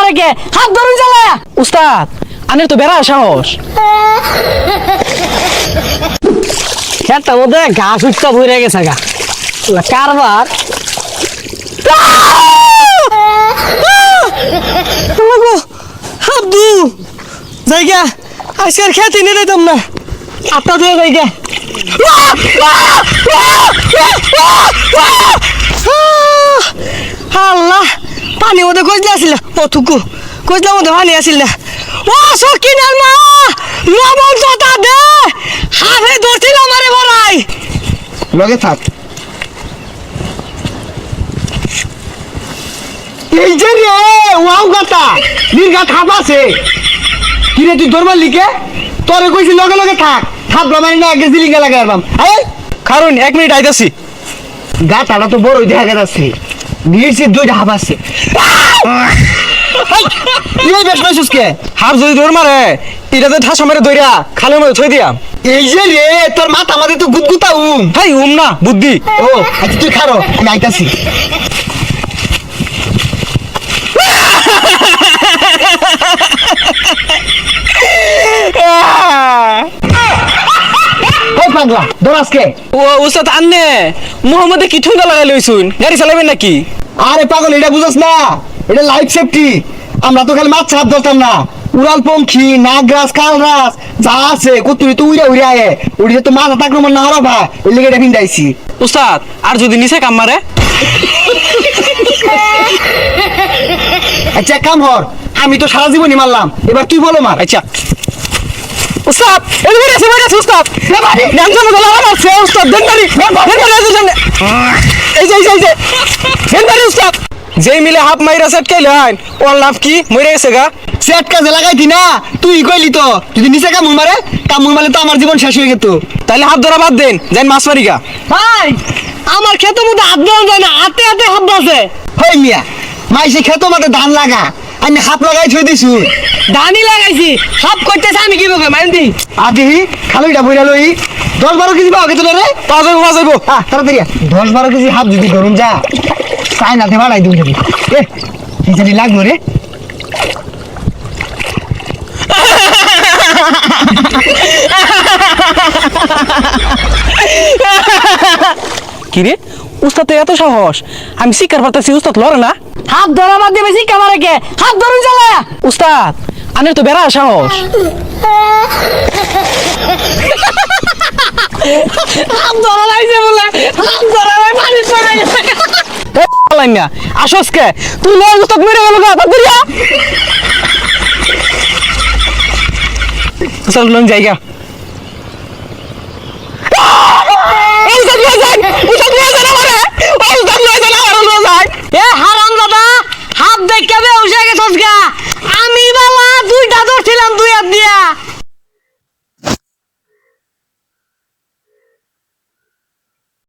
মারে কে হাত ধরুন জ্বালা উস্তাদ আনের তো বেড়া সাহস খেতটার মধ্যে ঘাস উঠতে ভরে গেছে গা কারবার হাবদু জায়গা আজকের খেতে নিয়ে দিতাম না আপনার দিয়ে জায়গা আল্লাহ পানি মধ্যে কইলে আসিল অথুকু কইলার মধ্যে পানি আসিল না ও সকিনার মা লবণ জোতা দে হাফে ধরছিল আমারে বড়াই লগে থাক এই যে রে ওয়াও গাতা নির্ঘাত হাফ আছে কি রে তুই দরবার লিখে তোরে কইছি লগে লগে থাক থাপলা মারি না আগে জিলিঙ্গা লাগাই আরবাম এই কারণ 1 মিনিট আইতাছি গাতাটা তো বড়ই দেখা যাচ্ছে নিচে দুইটা হাফ আছে এই বেশ নইছসকে হাফ যদি দৌড় মারে এটাতে ঠাসা মেরে দইরা খালের মধ্যে থই দিয়াম এই যে রে তোর মাথা মাঝে তো গুদগুতা হাই না বুদ্ধি ও আচ্ছা তুই খারো আমি আইতাছি ওই পাগলা দরাজকে ও উস্তাদ আন্নে মোহাম্মদে কি ঠুঙ্গা লাগাই লইছুন গাড়ি চালাবেন নাকি আরে পাগল এটা বুঝছ না এটা লাইফ সেফটি আমরা তো খালি মাছ ছাপ ধরতাম না উড়াল পঙ্খী নাগরাজ কালরাজ যা আছে কতুরি তো উড়ে উড়ে আয়ে উড়ে তো মাথা তাকরমন না হরবা এই লেগে এটা ভিন্দাইছি উস্তাদ আর যদি নিচে কাম মারে আচ্ছা কাম হর আমি তো সারা জীবনই মারলাম এবার তুই বলো মার আচ্ছা উস্তাদ এই বেড়েছে উস্তাদ ন্যাংজানো গলা মারছে উস্তাদ দেনদারি এই যে দেনদারি উস্তাদ যেই মিলে হাফ মাইরা সেট কাইলেন ওর লাভ কি মরে গেছে গা সেট কাজে লাগাইতি না তুই কইলি তো যদি নিচে কামড় মারে কামড় মারলে তো আমার জীবন শেষ হয়ে যেত তাহলে হাত ধরা বাদ দেন যাই মাছ মারি গা ভাই আমার ক্ষেতের মধ্যে হাত দেওয়া যায় না হাতে হাতে হাত আছে হই মিয়া মাইসে খেত মাঠে ধান লাগা আমি হাত লাগাই থই দিছু ধানই লাগাইছি হাফ করতেছে আমি কি বলবো মাইন্দি আদি খালুইটা বইরা লই 10-12 কেজি পাও কেতনে রে পাওয়া যাইবো তাড়াতাড়ি 10-12 কেজি হাত যদি ধরুন যা চাইনাতে বাড়াই দিন যাবি এ কি জানি লাগলো রে কি রে উস্তাদ এত সাহস আমি শিকার পারতেছি উস্তাদ লড়ে না হাত ধরা বাদ দিয়ে বেশি কামারে কে হাত ধরুন জ্বালা উস্তাদ আনের তো বেড়া সাহস হাত ধরা লাগছে বলে হাত ধরা পানি চলে গেছে লাইনা আসস কে তুই লয় উস্তাদ মেরে গেল গা হাত ধরিয়া উস্তাদ লং জায়গা